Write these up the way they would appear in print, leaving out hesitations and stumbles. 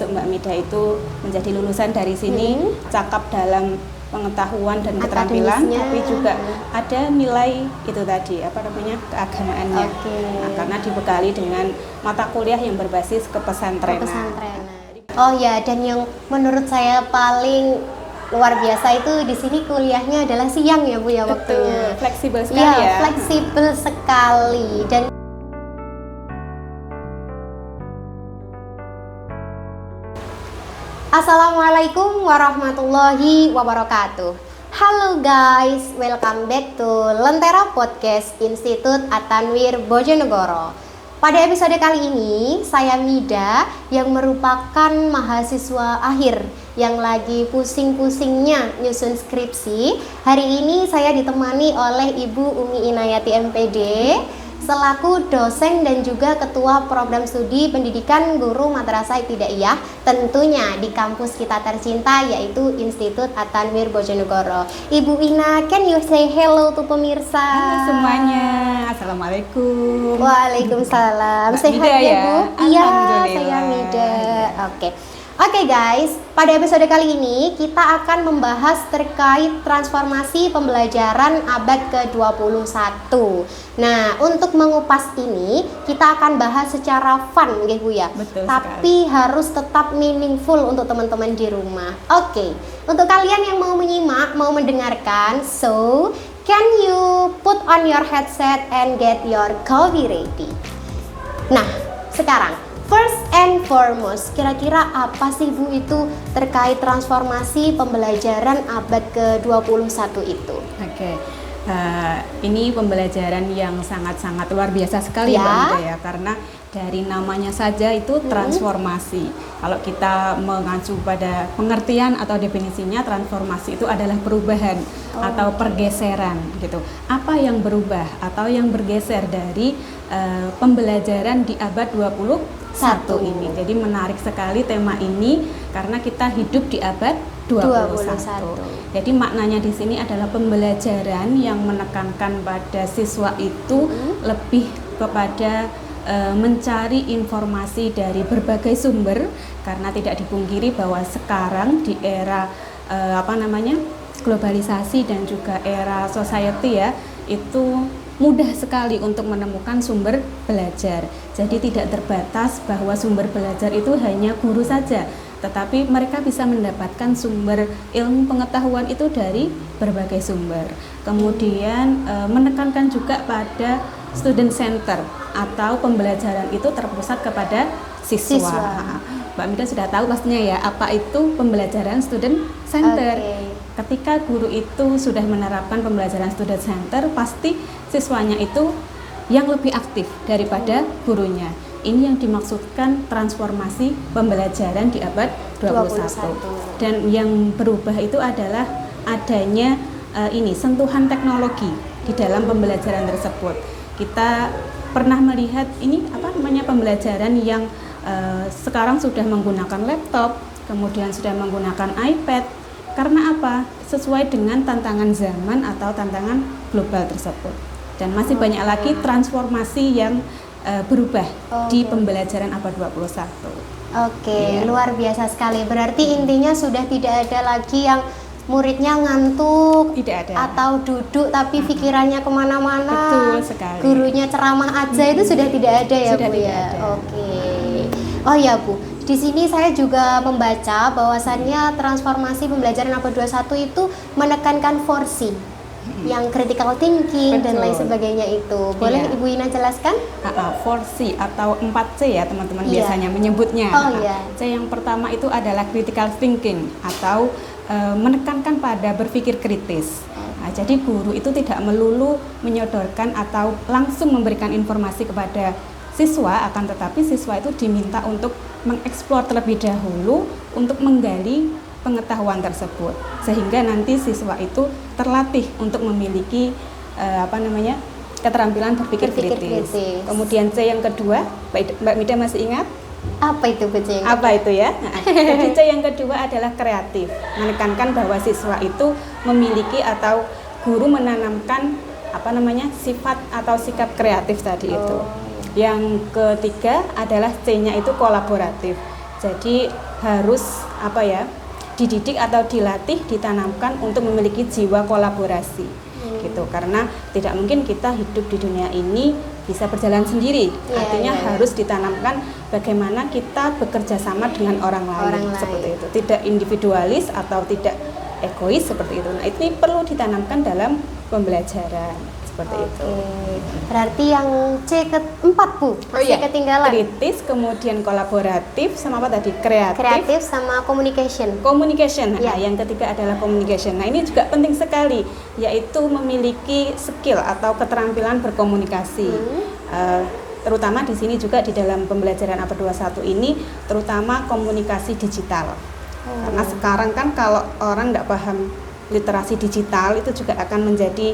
besok Mbak Mida itu menjadi lulusan dari sini, cakap dalam pengetahuan dan keterampilan, tapi juga ada nilai itu tadi keagamaannya. Nah, karena dibekali dengan mata kuliah yang berbasis kepesantrenan. Oh ya, dan yang menurut saya paling luar biasa itu di sini kuliahnya adalah siang ya Bu ya waktunya. Fleksibel sekali ya. Fleksibel sekali. Dan Assalamualaikum warahmatullahi wabarakatuh. Halo guys, welcome back to Lentera Podcast Institut At-Tanwir Bojonegoro. Pada episode kali ini, saya Mida yang merupakan mahasiswa akhir yang lagi pusing-pusingnya nyusun skripsi. Hari ini saya ditemani oleh Ibu Umi Inayati MPD selaku dosen dan juga ketua program studi pendidikan guru madrasah ibtidaiyah tentunya di kampus kita tercinta yaitu Institut At-Tanwir Bojonegoro. Ibu Ina, can you say hello to pemirsa? Halo semuanya, assalamualaikum. Waalaikumsalam. Sehat ya Bu? Iya, saya Mida. Oke guys, pada episode kali ini kita akan membahas terkait transformasi pembelajaran abad ke-21. Nah, untuk mengupas ini kita akan bahas secara fun gitu ya. Betul tapi sekali. Harus tetap meaningful untuk teman-teman di rumah. Oke, untuk kalian yang mau menyimak, mau mendengarkan, so can you put on your headset and get your coffee ready? Nah, sekarang first and foremost, kira-kira apa sih Bu itu terkait transformasi pembelajaran abad ke-21 itu? Ini pembelajaran yang sangat-sangat luar biasa sekali Mbak Mida ya, karena dari namanya saja itu transformasi. Kalau kita mengacu pada pengertian atau definisinya, transformasi itu adalah perubahan atau pergeseran gitu. Apa yang berubah atau yang bergeser dari pembelajaran di abad 21 ini. Jadi menarik sekali tema ini karena kita hidup di abad 21. Jadi maknanya di sini adalah pembelajaran yang menekankan pada siswa itu lebih kepada mencari informasi dari berbagai sumber, karena tidak dipungkiri bahwa sekarang di era globalisasi dan juga era society ya, itu mudah sekali untuk menemukan sumber belajar. Jadi tidak terbatas bahwa sumber belajar itu hanya guru saja, tetapi mereka bisa mendapatkan sumber ilmu pengetahuan itu dari berbagai sumber. Kemudian menekankan juga pada student center atau pembelajaran itu terpusat kepada siswa. Mbak Mida sudah tahu pastinya ya apa itu pembelajaran student center. Ketika guru itu sudah menerapkan pembelajaran student center, pasti siswanya itu yang lebih aktif daripada gurunya. Ini yang dimaksudkan transformasi pembelajaran di abad 21. Dan yang berubah itu adalah adanya sentuhan teknologi di dalam pembelajaran tersebut. Kita pernah melihat pembelajaran yang sekarang sudah menggunakan laptop, kemudian sudah menggunakan iPad. Karena apa? Sesuai dengan tantangan zaman atau tantangan global tersebut. Dan masih banyak lagi transformasi yang berubah di pembelajaran abad 21. Luar biasa sekali. Berarti intinya sudah tidak ada lagi yang muridnya ngantuk, atau duduk tapi pikirannya kemana-mana. Betul sekali. Gurunya ceramah aja itu sudah tidak ada ya Bu ya. Oh ya Bu, di sini saya juga membaca bahwasannya transformasi pembelajaran abad 21 itu menekankan 4C. Yang critical thinking dan lain sebagainya itu. Boleh Ibu Ina jelaskan? 4C atau 4C ya teman-teman biasanya menyebutnya. C yang pertama itu adalah critical thinking atau menekankan pada berpikir kritis. Jadi guru itu tidak melulu menyodorkan atau langsung memberikan informasi kepada siswa, akan tetapi siswa itu diminta untuk mengeksplor terlebih dahulu untuk menggali pengetahuan tersebut, sehingga nanti siswa itu terlatih untuk memiliki keterampilan berpikir kritis. Kemudian C yang kedua, Mbak Mida masih ingat? Apa itu C yang kedua? Apa itu ya? Jadi C yang kedua adalah kreatif, menekankan bahwa siswa itu memiliki atau guru menanamkan sifat atau sikap kreatif tadi itu. Yang ketiga adalah C-nya itu kolaboratif. Jadi harus dididik atau dilatih, ditanamkan untuk memiliki jiwa kolaborasi gitu. Karena tidak mungkin kita hidup di dunia ini bisa berjalan sendiri. Artinya harus ditanamkan bagaimana kita bekerja sama dengan orang lain. Seperti itu. Tidak individualis atau tidak egois seperti itu. Nah, ini perlu ditanamkan dalam pembelajaran. Seperti itu. Berarti yang C keempat Bu, masih ketinggalan. Kritis, kemudian kolaboratif, sama apa tadi? Kreatif sama communication. Nah, yang ketiga adalah communication. Nah, ini juga penting sekali, yaitu memiliki skill atau keterampilan berkomunikasi. Terutama di sini juga di dalam pembelajaran APA 21 ini, terutama komunikasi digital. Karena sekarang kan kalau orang tidak paham literasi digital itu juga akan menjadi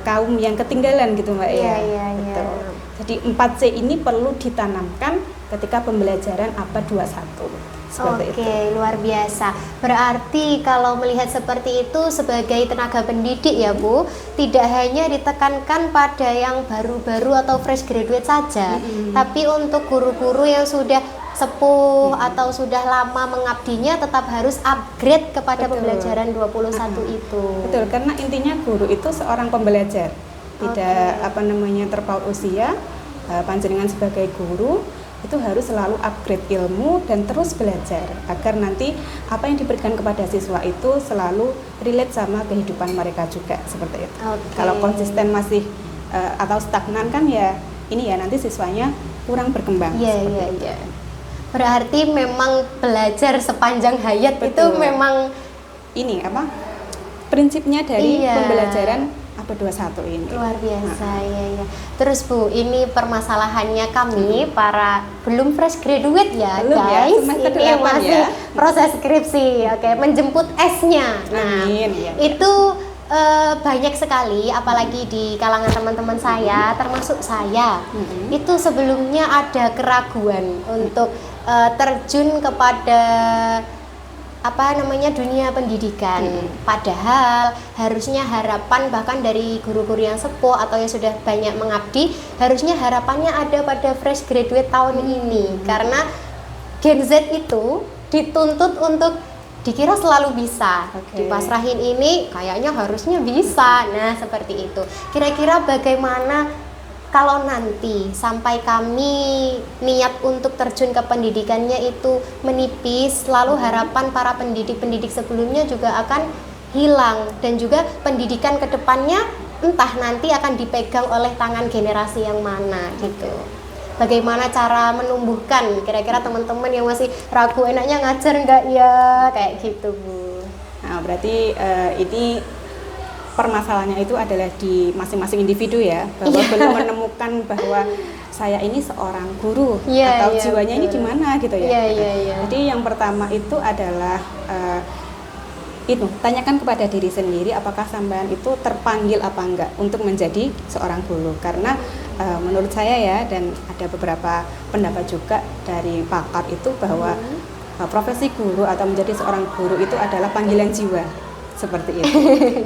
kaum yang ketinggalan gitu Mbak ya. Betul. Jadi 4C ini perlu ditanamkan ketika pembelajaran APA 21. Seperti itu. Luar biasa. Berarti kalau melihat seperti itu sebagai tenaga pendidik ya Bu, tidak hanya ditekankan pada yang baru-baru atau fresh graduate saja, tapi untuk guru-guru yang sudah sepuh atau sudah lama mengabdinya tetap harus upgrade kepada pembelajaran 21 itu. Betul, karena intinya guru itu seorang pembelajar. Tidak terpaut usia. Panjenengan sebagai guru itu harus selalu upgrade ilmu dan terus belajar agar nanti apa yang diberikan kepada siswa itu selalu relate sama kehidupan mereka juga, seperti itu. Kalau konsisten masih atau stagnan kan ya ini ya nanti siswanya kurang berkembang. Iya. Berarti memang belajar sepanjang hayat. Betul. Itu memang ini prinsipnya dari pembelajaran APA 21 ini. Luar biasa. Ya. Terus Bu, ini permasalahannya kami para belum fresh graduate ya guys. Ini masih proses skripsi. Menjemput S-nya. Nah, itu banyak sekali, apalagi di kalangan teman-teman saya, termasuk saya. Itu sebelumnya ada keraguan untuk terjun kepada dunia pendidikan. Padahal harusnya harapan bahkan dari guru-guru yang sepuh atau yang sudah banyak mengabdi, harusnya harapannya ada pada fresh graduate tahun ini. Karena Gen Z itu dituntut untuk dikira selalu bisa, dipasrahin ini kayaknya harusnya bisa. Nah, seperti itu. Kira-kira bagaimana kalau nanti sampai kami niat untuk terjun ke pendidikannya itu menipis, lalu harapan para pendidik-pendidik sebelumnya juga akan hilang, dan juga pendidikan ke depannya entah nanti akan dipegang oleh tangan generasi yang mana gitu. Bagaimana cara menumbuhkan kira-kira teman-teman yang masih ragu enaknya ngajar enggak ya, kayak gitu Bu. Nah, berarti ini permasalahannya itu adalah di masing-masing individu ya, bahwa belum menemukan bahwa saya ini seorang guru atau jiwanya ini di mana gitu ya. Jadi yang pertama itu adalah tanyakan kepada diri sendiri apakah sampean itu terpanggil apa enggak untuk menjadi seorang guru. Karena menurut saya ya, dan ada beberapa pendapat juga dari pakar itu bahwa profesi guru atau menjadi seorang guru itu adalah panggilan jiwa, seperti itu.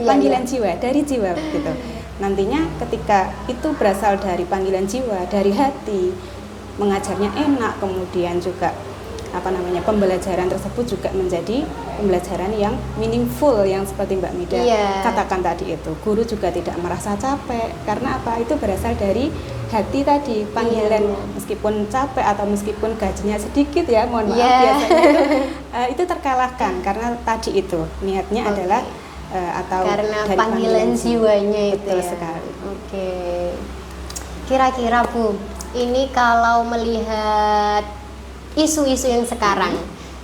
Panggilan jiwa, dari jiwa gitu. Nantinya ketika itu berasal dari panggilan jiwa, dari hati, mengajarnya enak, kemudian juga pembelajaran tersebut juga menjadi pembelajaran yang meaningful, yang seperti Mbak Mida katakan tadi itu. Guru juga tidak merasa capek, karena apa? Itu berasal dari hati tadi, panggilan meskipun capek atau meskipun gajinya sedikit ya, mohon maaf biasanya itu terkalahkan karena tadi itu niatnya adalah atau karena dari panggilan jiwanya itu. Betul sekali. Kira-kira Bu, ini kalau melihat isu-isu yang sekarang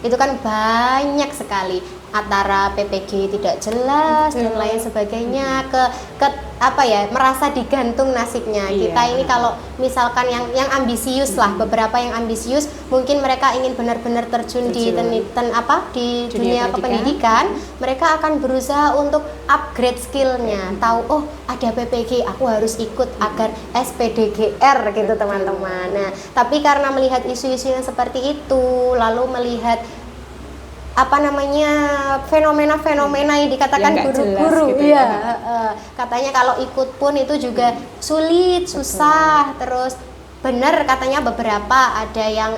itu kan banyak sekali, antara PPG tidak jelas dan lain sebagainya, merasa digantung nasibnya. Kita ini kalau misalkan yang ambisius lah, beberapa yang ambisius mungkin mereka ingin benar-benar terjun di dunia pendidikan, mereka akan berusaha untuk upgrade skillnya, tahu ada PPG aku harus ikut agar SPDGR gitu teman-teman. Nah, tapi karena melihat isu-isu yang seperti itu, lalu melihat fenomena-fenomena yang dikatakan guru-guru gitu katanya kalau ikut pun itu juga sulit, susah, terus benar katanya beberapa ada yang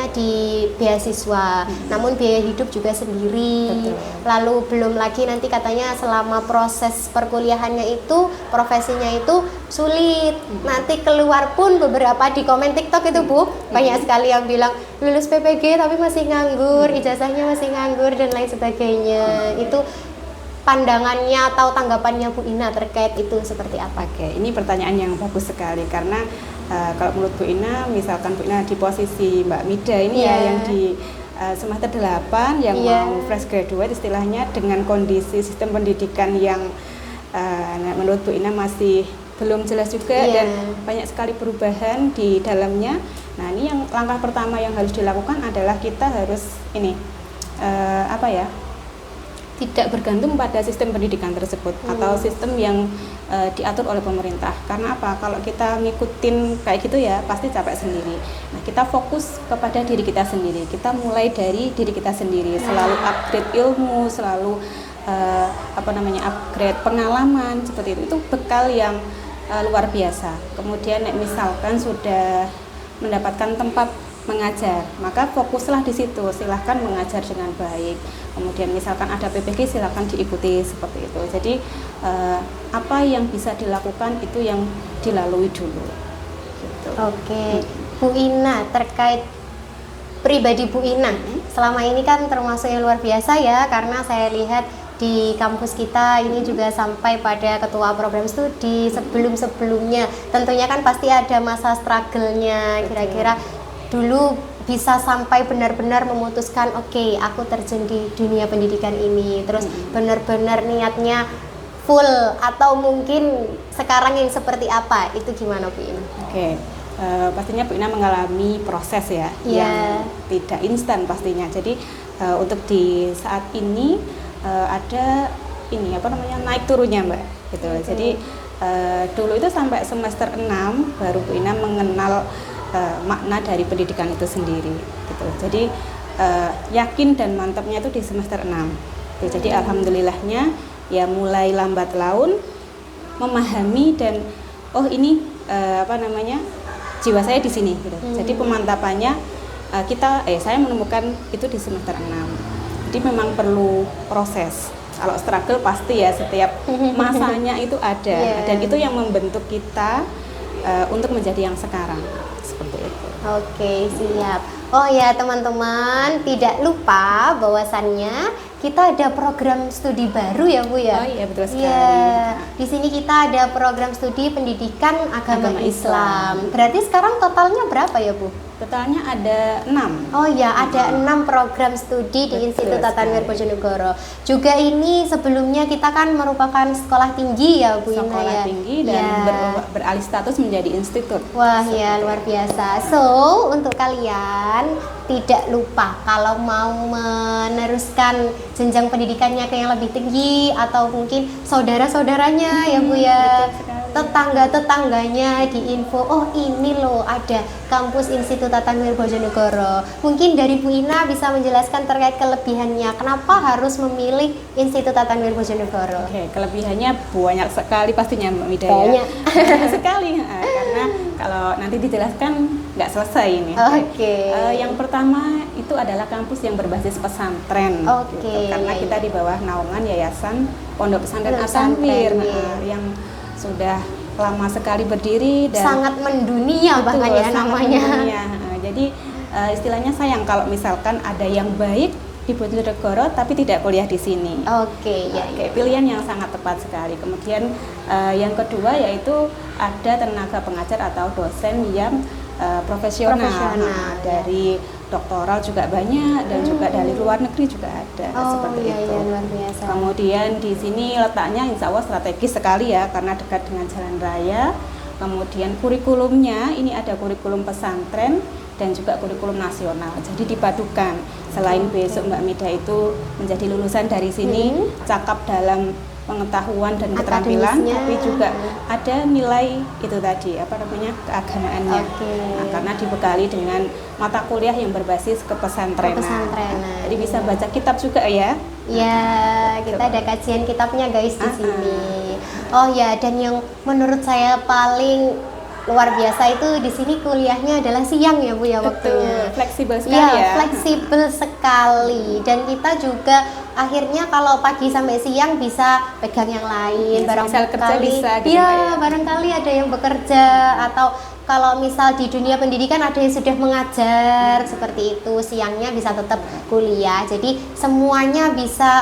di beasiswa, namun biaya hidup juga sendiri. Betul. Lalu belum lagi nanti katanya selama proses perkuliahannya itu profesinya itu sulit. Nanti keluar pun beberapa di komen TikTok itu Bu, banyak sekali yang bilang lulus PPG tapi masih nganggur, ijazahnya masih nganggur dan lain sebagainya. Itu pandangannya atau tanggapannya Bu Ina terkait itu seperti apa? Oke, ini pertanyaan yang bagus sekali karena kalau menurut Bu Ina, misalkan Bu Ina di posisi Mbak Mida ini ya yang di semester 8 yang mau fresh graduate istilahnya dengan kondisi sistem pendidikan yang menurut Bu Ina masih belum jelas juga dan banyak sekali perubahan di dalamnya. Nah, ini yang langkah pertama yang harus dilakukan adalah kita harus tidak bergantung pada sistem pendidikan tersebut atau sistem yang diatur oleh pemerintah. Karena apa? Kalau kita ngikutin kayak gitu ya pasti capek sendiri. Nah, kita fokus kepada diri kita sendiri. Kita mulai dari diri kita sendiri, selalu upgrade ilmu, selalu upgrade pengalaman seperti itu. Itu bekal yang luar biasa. Kemudian misalkan sudah mendapatkan tempat mengajar, maka fokuslah di situ, silahkan mengajar dengan baik. Kemudian misalkan ada PPG silahkan diikuti seperti itu. Jadi apa yang bisa dilakukan itu yang dilalui dulu. Gitu. Oke, Bu Ina terkait pribadi Bu Ina, selama ini kan termasuk yang luar biasa ya, karena saya lihat di kampus kita ini juga sampai pada ketua program studi sebelumnya. Tentunya kan pasti ada masa struggle-nya, kira-kira dulu bisa sampai benar-benar memutuskan oke, aku terjun di dunia pendidikan ini, terus benar-benar niatnya full atau mungkin sekarang yang seperti apa, itu gimana Bu Ina? Oke, pastinya Bu Ina mengalami proses ya yang tidak instan pastinya. Jadi untuk di saat ini ada naik turunnya Mbak gitu. Jadi dulu itu sampai semester 6 baru Bu Ina mengenal makna dari pendidikan itu sendiri gitu. Jadi yakin dan mantapnya itu di semester 6 gitu. Jadi alhamdulillahnya ya mulai lambat laun memahami dan ini jiwa saya di sini gitu. Jadi pemantapannya saya menemukan itu di semester 6. Jadi memang perlu proses. Kalau struggle pasti ya setiap masanya itu ada dan itu yang membentuk kita untuk menjadi yang sekarang. Seperti itu. Oke, siap. Oh ya teman-teman, tidak lupa bahwasannya kita ada program studi baru ya Bu ya. Oh iya betul sekali. Iya. Di sini kita ada program studi pendidikan agama Islam. Berarti sekarang totalnya berapa ya Bu? Totalnya ada 6. Oh ya, ada 6 program studi di Institut Tatanwir Bojonegoro. Juga ini sebelumnya kita kan merupakan sekolah tinggi ya Bu Ina ya. Sekolah tinggi dan beralih status menjadi institut. Wah ya, luar biasa. So, untuk kalian tidak lupa kalau mau meneruskan jenjang pendidikannya ke yang lebih tinggi atau mungkin saudara-saudaranya ya Bu ya, tetangga-tetangganya diinfo, oh ini loh ada kampus Institut Tatanwir Bojonegoro. Mungkin dari Bu Ina bisa menjelaskan terkait kelebihannya, kenapa harus memilih Institut Tatanwir Bojonegoro? Oke, kelebihannya banyak sekali pastinya Mbak Mida banyak. Ya. Banyak sekali, karena kalau nanti dijelaskan nggak selesai ini. Oke. Yang pertama itu adalah kampus yang berbasis pesantren. Gitu. Karena kita di bawah naungan Yayasan Pondok Pesantren At-Tanwir yang sudah lama sekali berdiri dan sangat mendunia bahkan ya namanya. Jadi istilahnya sayang kalau misalkan ada yang baik di Bojonegoro tapi tidak kuliah di sini. Oke, pilihan yang sangat tepat sekali. Kemudian yang kedua yaitu ada tenaga pengajar atau dosen yang profesional. Dari doktoral juga banyak dan juga dari luar negeri juga ada seperti itu. Luar biasa. Kemudian di sini letaknya insya Allah strategis sekali ya karena dekat dengan jalan raya. Kemudian kurikulumnya ini ada kurikulum pesantren dan juga kurikulum nasional. Jadi dipadukan. Selain besok Mbak Mida itu menjadi lulusan dari sini, cakap dalam pengetahuan dan keterampilan, tapi juga ada nilai itu tadi keagamaannya. Nah, karena dibekali dengan mata kuliah yang berbasis kepesantrenan. Jadi bisa baca kitab juga ya. Ya, kita ada kajian kitabnya guys di sini. Oh ya, dan yang menurut saya paling luar biasa itu di sini kuliahnya adalah siang ya Bu ya waktunya. Betul, fleksibel sekali Iya, ya. fleksibel sekali. Dan kita juga akhirnya kalau pagi sampai siang bisa pegang yang lain. Ya, misal kerja bisa gitu, Iya, Mbak, ya. barangkali ada yang bekerja atau kalau misal di dunia pendidikan ada yang sudah mengajar seperti itu, siangnya bisa tetap kuliah. Jadi semuanya bisa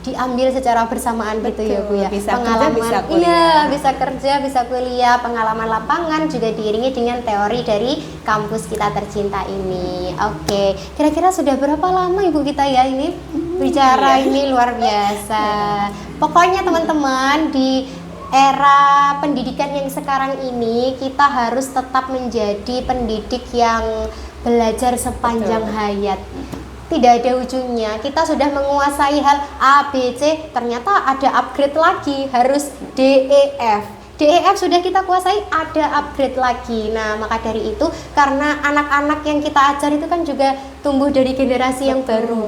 diambil secara bersamaan gitu ya Bu ya. Bisa kerja, bisa kuliah. Iya, bisa kerja, bisa kuliah, pengalaman lapangan juga diiringi dengan teori dari kampus kita tercinta ini. Oke, kira-kira sudah berapa lama Ibu kita ya ini bicara ini luar biasa. Pokoknya teman-teman di era pendidikan yang sekarang ini kita harus tetap menjadi pendidik yang belajar sepanjang hayat. Tidak ada ujungnya. Kita sudah menguasai hal A, B, C, ternyata ada upgrade lagi, harus D, E, F. D, E, F sudah kita kuasai, ada upgrade lagi. Nah, maka dari itu karena anak-anak yang kita ajar itu kan juga tumbuh dari generasi yang baru.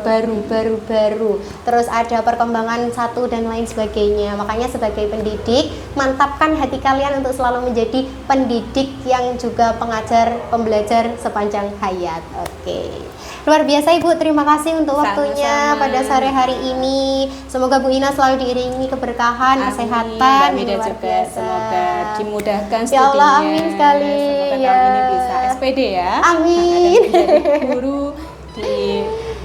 Terus ada perkembangan satu dan lain sebagainya. Makanya sebagai pendidik, mantapkan hati kalian untuk selalu menjadi pendidik yang juga pengajar, pembelajar sepanjang hayat. Oke. Luar biasa Ibu, terima kasih untuk waktunya pada sore hari ini. Semoga Bu Ina selalu diiringi keberkahan, kesehatan, Mbak Mida luar juga biasa. semoga dimudahkan Ya Allah, studinya. amin sekali. Semoga Ya. tahun ini bisa SPD ya. Amin. Dan menjadi guru di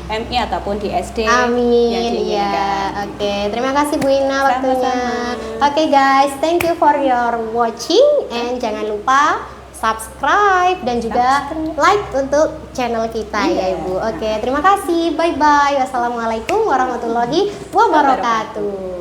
MI ataupun di SD yang Amin, diinginkan. ya. Oke, terima kasih Bu Ina waktunya. Sama-sama. Oke guys, thank you for your watching and jangan lupa subscribe dan juga like untuk channel kita ya Ibu. Oke, terima kasih. Bye bye. Wassalamualaikum warahmatullahi wabarakatuh.